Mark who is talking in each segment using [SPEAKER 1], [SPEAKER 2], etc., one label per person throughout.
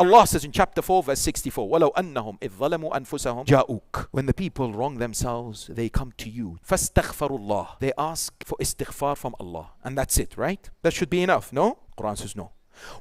[SPEAKER 1] Allah says in chapter 4 verse 64, وَلَوْ أَنَّهُمْ إِذْ ظَلَمُوا أَنفُسَهُمْ جَاءُوكَ. When the people wrong themselves, they come to you. فَاسْتَغْفَرُوا اللَّهِ. They ask for istighfar from Allah. And that's it, right? That should be enough, no? Quran says no.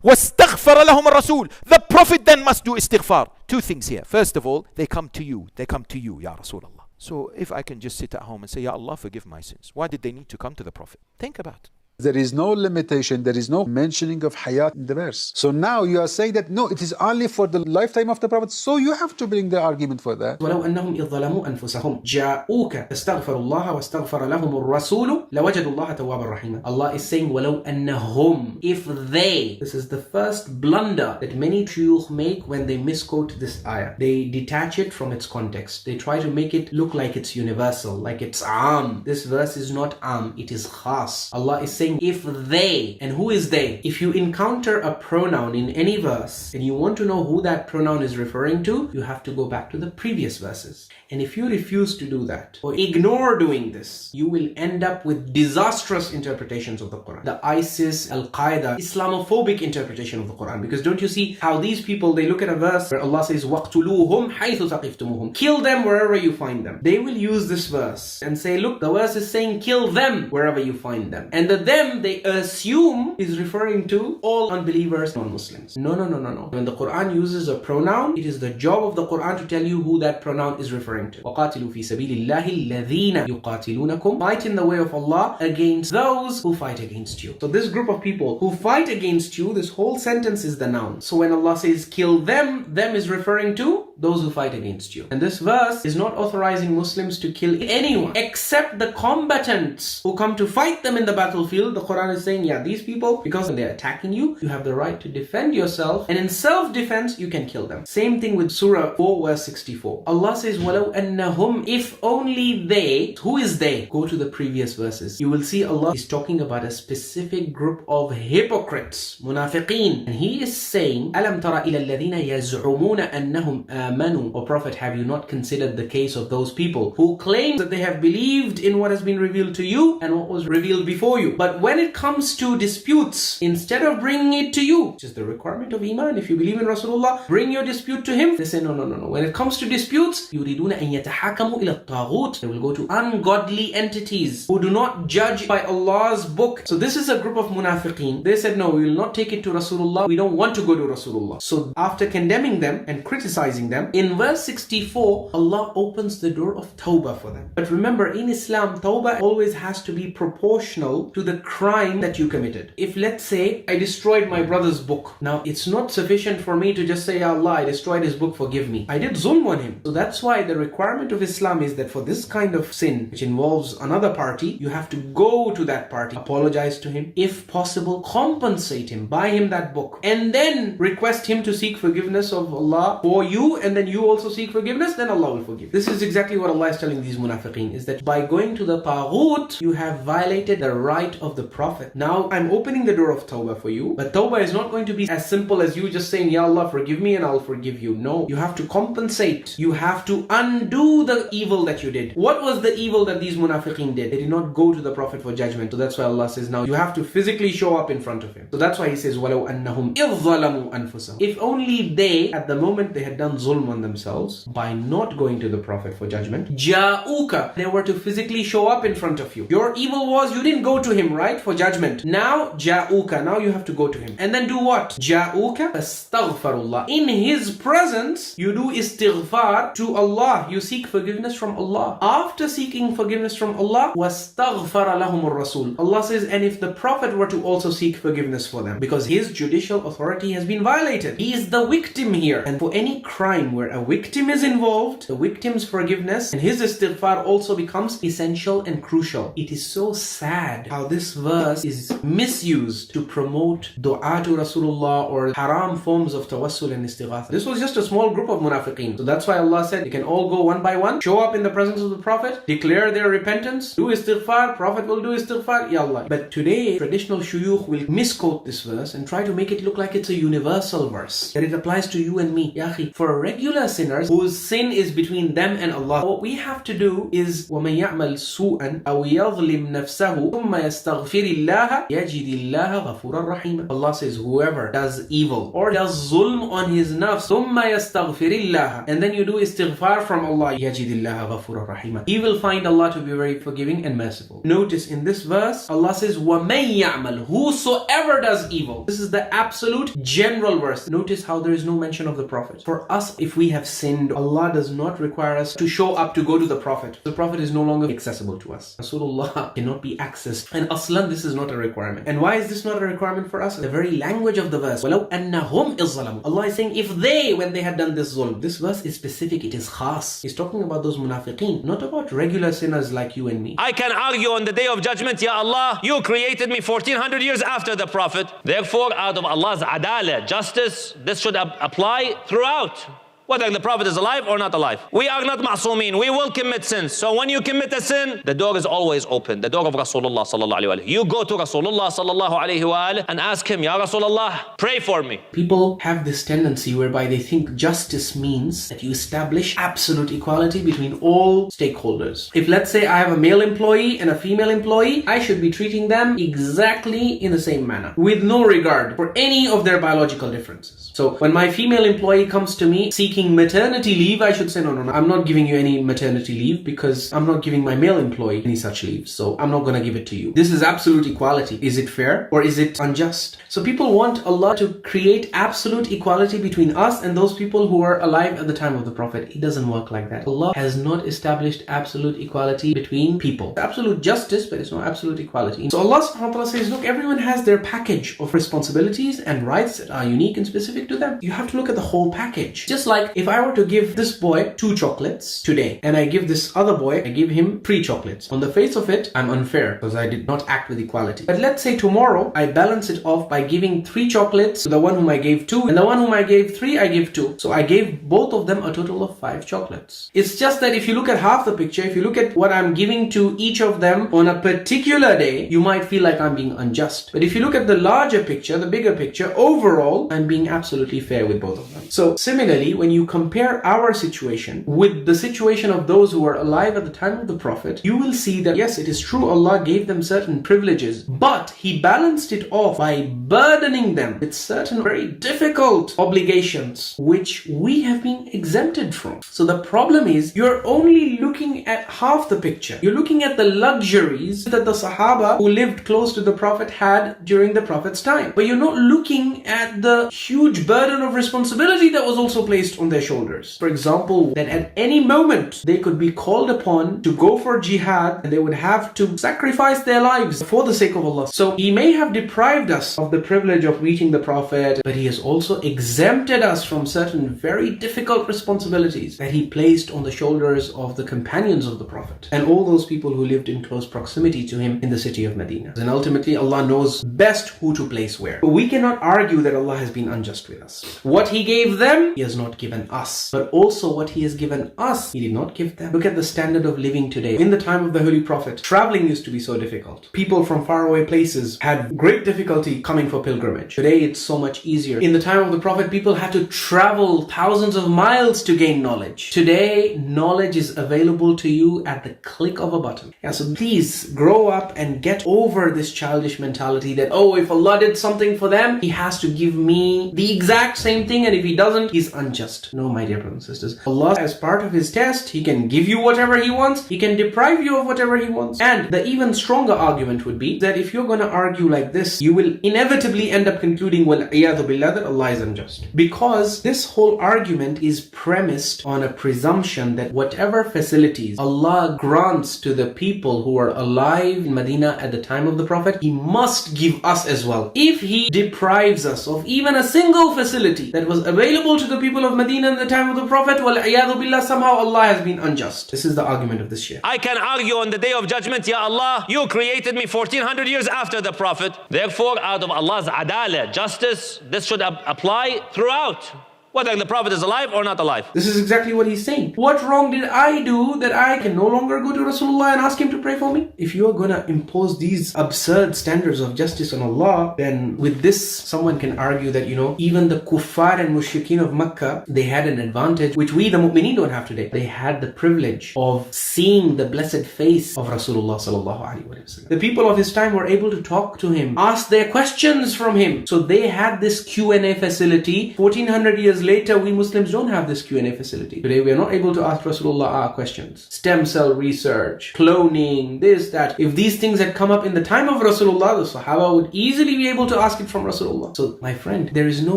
[SPEAKER 1] وَاسْتَغْفَرَ لَهُمُ الرَّسُولُ. The Prophet then must do istighfar. Two things here. First of all, they come to you. They come to you, Ya Rasulullah. So if I can just sit at home and say, Ya Allah, forgive my sins. Why did they need to come to the Prophet? Think about it.
[SPEAKER 2] There is no limitation, there is no mentioning of hayat in the verse. So now you are saying that no, it is only for the lifetime of the Prophet, so you have to bring the argument for that.
[SPEAKER 3] ولو أنهم إذ ظلموا أنفسهم جاءوك فاستغفروا الله واستغفر لهم الرسول لوجدوا الله توابا رحيما. Allah is saying ولو أنهم, if they. This is the first blunder that many shuyukh make when they misquote this ayah. They detach it from its context. They try to make it look like it's universal, like it's am. This verse is not am, it is khas. Allah is saying if they, and who is they? If you encounter a pronoun in any verse and you want to know who that pronoun is referring to, you have to go back to the previous verses. And if you refuse to do that or ignore doing this, you will end up with disastrous interpretations of the Quran. The ISIS, Al-Qaeda, Islamophobic interpretation of the Quran. Because don't you see how these people, they look at a verse where Allah says, وَاقْتُلُوهُمْ حَيْثُ ثَقِفْتُمُوهُم. Kill them wherever you find them. They will use this verse and say, look, the verse is saying kill them wherever you find them. And the them they assume is referring to all unbelievers, non-Muslims. No. When the Quran uses a pronoun, it is the job of the Quran to tell you who that pronoun is referring to. وَقَاتِلُوا فِي سَبِيلِ اللَّهِ الَّذِينَ يُقَاتِلُونَكُمْ. Fight in the way of Allah against those who fight against you. So this group of people who fight against you, this whole sentence is the noun. So when Allah says kill them is referring to those who fight against you. And this verse is not authorizing Muslims to kill anyone except the combatants who come to fight them in the battlefield. The Quran is saying, yeah, these people, because they're attacking you, you have the right to defend yourself, and in self-defense, you can kill them. Same thing with Surah 4 verse 64. Allah says, وَلَوْ أَنَّهُمْ, if only they. Who is they? Go to the previous verses. You will see Allah is talking about a specific group of hypocrites, munafiqeen. And He is saying, أَلَمْ تَرَ إِلَى الَّذِينَ يَزْعُمُونَ أَنَّهُمْ آمَنُوا. O Prophet, have you not considered the case of those people who claim that they have believed in what has been revealed to you and what was revealed before you? But when it comes to disputes, instead of bringing it to you, which is the requirement of Iman, if you believe in Rasulullah, bring your dispute to him. They say, no. When it comes to disputes, يُرِيدُونَ أَن يَتَحَاكَمُوا إِلَى الطَّاغُوتِ. They will go to ungodly entities who do not judge by Allah's book. So this is a group of munafiqeen. They said, no, we will not take it to Rasulullah. We don't want to go to Rasulullah. So after condemning them and criticizing them, in verse 64, Allah opens the door of tawbah for them. But remember, in Islam, tawbah always has to be proportional to the crime that you committed. If, let's say, I destroyed my brother's book. Now, it's not sufficient for me to just say, Ya Allah, I destroyed his book, forgive me. I did zulm on him. So that's why the requirement of Islam is that for this kind of sin, which involves another party, you have to go to that party, apologize to him, if possible, compensate him, buy him that book, and then request him to seek forgiveness of Allah for you, and then you also seek forgiveness, then Allah will forgive. This is exactly what Allah is telling these munafiqeen, is that by going to the taghut, you have violated the right of the Prophet. Now, I'm opening the door of tawbah for you, but tawbah is not going to be as simple as you just saying, Ya Allah, forgive me and I'll forgive you. No, you have to compensate. You have to undo the evil that you did. What was the evil that these munafiqeen did? They did not go to the Prophet for judgment. So that's why Allah says, now you have to physically show up in front of him. So that's why He says, وَلَوْ أَنَّهُمْ إِذْ ظَلَمُوا أَنفُسَهُم. If only they, at the moment they had done zulm on themselves, by not going to the Prophet for judgment, جَاءُوكَ, they were to physically show up in front of you. Your evil was you didn't go to him, right, for judgment. Now, جَاءُوكَ, now you have to go to him. And then do what? جَاءُوكَ فَاسْتَغْفَرُ. In His presence, you do istighfar to Allah. You seek forgiveness from Allah. After seeking forgiveness from Allah, وَاسْتَغْفَرَ لَهُمُ الرَّسُولُ. Allah says, and if the Prophet were to also seek forgiveness for them, because his judicial authority has been violated. He is the victim here. And for any crime where a victim is involved, the victim's forgiveness and his istighfar also becomes essential and crucial. It is so sad how this verse is misused to promote dua to Rasulullah or haram forms of tawassul and istighatha. This was just a small group of munafiqeen. So that's why Allah said, they can all go one by one, show up in the presence of the Prophet, declare their repentance, do istighfar, Prophet will do istighfar, Ya Allah. But today, traditional shuyukh will misquote this verse and try to make it look like it's a universal verse, that it applies to you and me. Ya akhi, for a regular sinners whose sin is between them and Allah. What we have to do is وَمَنْ يَعْمَلْ سُوءًا أَوْ يَظْلِمْ نَفْسَهُ ثُمَّ يَسْتَغْفِرِ اللَّهَ يَجِدِ اللَّهَ غَفُورًا رَحِيمًا. Allah says whoever does evil or does zulm on his nafs ثُمَّ يَسْتَغْفِرِ اللَّهَ, and then you do istighfar from Allah, يَجِدِ اللَّهَ غَفُورًا رَحِيمًا, he will find Allah to be very forgiving and merciful. Notice in this verse Allah says وَمَنْ يَعْمَلْ, whosoever does evil. This is the absolute general verse. Notice how there is no mention of the Prophet. For us, if we have sinned, Allah does not require us to show up to go to the Prophet. The Prophet is no longer accessible to us. Rasulullah cannot be accessed. And aslan, this is not a requirement. And why is this not a requirement for us? The very language of the verse. وَلَوْ أَنَّهُمْ إِظْظَلَمُوا. Allah is saying if they, when they had done this zulm. This verse is specific. It is khas. He's talking about those munafiqeen, not about regular sinners like you and me.
[SPEAKER 4] I can argue on the day of judgment, Ya Allah, you created me 1400 years after the Prophet. Therefore, out of Allah's adala, justice, this should apply throughout, whether the Prophet is alive or not alive. We are not ma'soomeen. We will commit sins. So when you commit a sin, the door is always open. The door of Rasulullah sallallahu alayhi wa You go to Rasulullah sallallahu alayhi wa and ask him, Ya Rasulullah, pray for me.
[SPEAKER 3] People have this tendency whereby they think justice means that you establish absolute equality between all stakeholders. If let's say I have a male employee and a female employee, I should be treating them exactly in the same manner, with no regard for any of their biological differences. So when my female employee comes to me seeking maternity leave, I should say, no, I'm not giving you any maternity leave because I'm not giving my male employee any such leave. So I'm not going to give it to you. This is absolute equality. Is it fair or is it unjust? So people want Allah to create absolute equality between us and those people who are alive at the time of the Prophet. It doesn't work like that. Allah has not established absolute equality between people. Absolute justice, but it's not absolute equality. So Allah subhanahu wa ta'ala says, look, everyone has their package of responsibilities and rights that are unique and specific to them. You have to look at the whole package. Just like if I were to give this boy 2 chocolates today, and I give this other boy, I give him 3 chocolates. On the face of it, I'm unfair because I did not act with equality. But let's say tomorrow, I balance it off by giving 3 chocolates to the one whom I gave 2, and the one whom I gave 3, I give 2. So I gave both of them a total of 5 chocolates. It's just that if you look at half the picture, if you look at what I'm giving to each of them on a particular day, you might feel like I'm being unjust. But if you look at the larger picture, the bigger picture, overall, I'm being absolutely fair with both of them. So similarly, when you compare our situation with the situation of those who were alive at the time of the Prophet, you will see that yes, it is true Allah gave them certain privileges, but He balanced it off by burdening them with certain very difficult obligations which we have been exempted from. So the problem is you're only looking at half the picture. You're looking at the luxuries that the Sahaba who lived close to the Prophet had during the Prophet's time, but you're not looking at the huge burden of responsibility that was also placed on their shoulders. For example, that at any moment they could be called upon to go for jihad and they would have to sacrifice their lives for the sake of Allah. So He may have deprived us of the privilege of meeting the Prophet, but He has also exempted us from certain very difficult responsibilities that He placed on the shoulders of the companions of the Prophet and all those people who lived in close proximity to him in the city of Medina. And ultimately Allah knows best who to place where. But we cannot argue that Allah has been unjust with us. What He gave them, He has not given us. But also what He has given us, He did not give them. Look at the standard of living today. In the time of the Holy Prophet, traveling used to be so difficult. People from faraway places had great difficulty coming for pilgrimage. Today it's so much easier. In the time of the Prophet, people had to travel thousands of miles to gain knowledge. Today, knowledge is available to you at the click of a button. Yeah, so please grow up and get over this childish mentality that, oh, if Allah did something for them, He has to give me the exact same thing, and if He doesn't, He's unjust. No, my dear brothers and sisters. Allah, as part of His test, He can give you whatever He wants, He can deprive you of whatever He wants. And the even stronger argument would be that if you're going to argue like this, you will inevitably end up concluding, wal-iyadhu billah, that Allah is unjust. Because this whole argument is premised on a presumption that whatever facilities Allah grants to the people who are alive in Medina at the time of the Prophet, He must give us as well. If He deprives us of even a single facility that was available to the people of Medina at the time of the Prophet, wal-iyadhu billah, somehow Allah has been unjust. This is the argument of this Shaykh.
[SPEAKER 4] I can argue on the day of judgment, Ya Allah, you created me 1400 years after the Prophet. Therefore, out of Allah's adala, justice, this should apply throughout, whether the Prophet is alive or not alive.
[SPEAKER 3] This is exactly what he's saying. What wrong did I do that I can no longer go to Rasulullah and ask him to pray for me? If you are going to impose these absurd standards of justice on Allah, then with this, someone can argue that, even the kuffar and mushrikeen of Makkah, they had an advantage which we, the mu'mineen, don't have today. They had the privilege of seeing the blessed face of Rasulullah sallallahu alaihi wasallam. The people of his time were able to talk to him, ask their questions from him. So they had this Q&A facility. 1400 years later, we Muslims don't have this Q&A facility. Today, we are not able to ask Rasulullah our questions. Stem cell research, cloning, this, that. If these things had come up in the time of Rasulullah, the Sahaba would easily be able to ask it from Rasulullah. So, my friend, there is no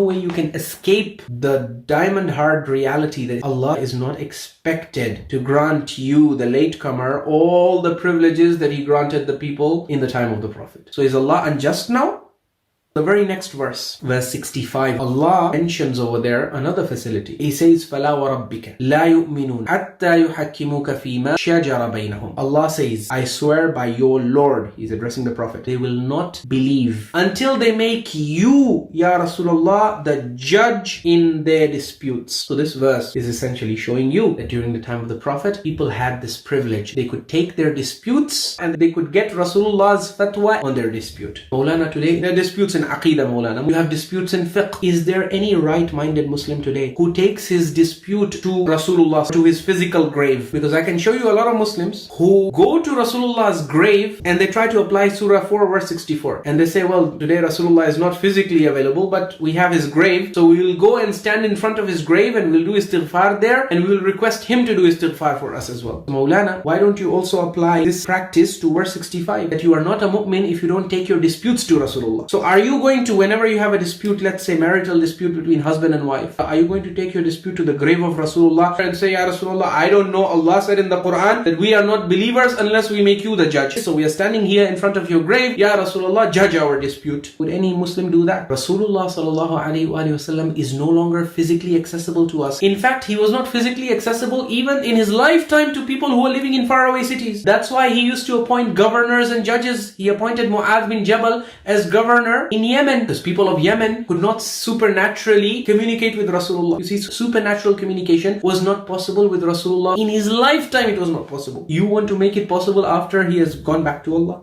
[SPEAKER 3] way you can escape the diamond-hard reality that Allah is not expected to grant you, the latecomer, all the privileges that He granted the people in the time of the Prophet. So, is Allah unjust now? The very next verse, verse 65, Allah mentions over there another facility. He says, فَلَا وَرَبِّكَ لَا يُؤْمِنُونَ حَتَّى يُحَكِّمُوكَ فِي مَا شَجَرَ بَيْنَهُمْ. Allah says, I swear by your Lord, He's addressing the Prophet, they will not believe until they make you, Ya Rasulullah, the judge in their disputes. So this verse is essentially showing you that during the time of the Prophet, people had this privilege. They could take their disputes and they could get Rasulullah's fatwa on their dispute. Maulana, today, there are disputes in Aqidah, Maulana. You have disputes in fiqh. Is there any right-minded Muslim today who takes his dispute to Rasulullah, to his physical grave? Because I can show you a lot of Muslims who go to Rasulullah's grave and they try to apply Surah 4 verse 64. And they say, well, today Rasulullah is not physically available, but we have his grave. So we will go and stand in front of his grave and we'll do istighfar there and we will request him to do istighfar for us as well. Maulana, why don't you also apply this practice to verse 65? That you are not a mu'min if you don't take your disputes to Rasulullah. So are you going to, whenever you have a dispute, let's say marital dispute between husband and wife, are you going to take your dispute to the grave of Rasulullah and say, Ya Rasulullah, I don't know, Allah said in the Qur'an that we are not believers unless we make you the judge. So we are standing here in front of your grave, Ya Rasulullah, judge our dispute. Would any Muslim do that? Rasulullah sallallahu alaihi wasallam is no longer physically accessible to us. In fact, he was not physically accessible even in his lifetime to people who were living in faraway cities. That's why he used to appoint governors and judges. He appointed Mu'adh bin Jabal as governor in Yemen, because people of Yemen could not supernaturally communicate with Rasulullah. You see, supernatural communication was not possible with Rasulullah. In his lifetime, it was not possible. You want to make it possible after he has gone back to Allah?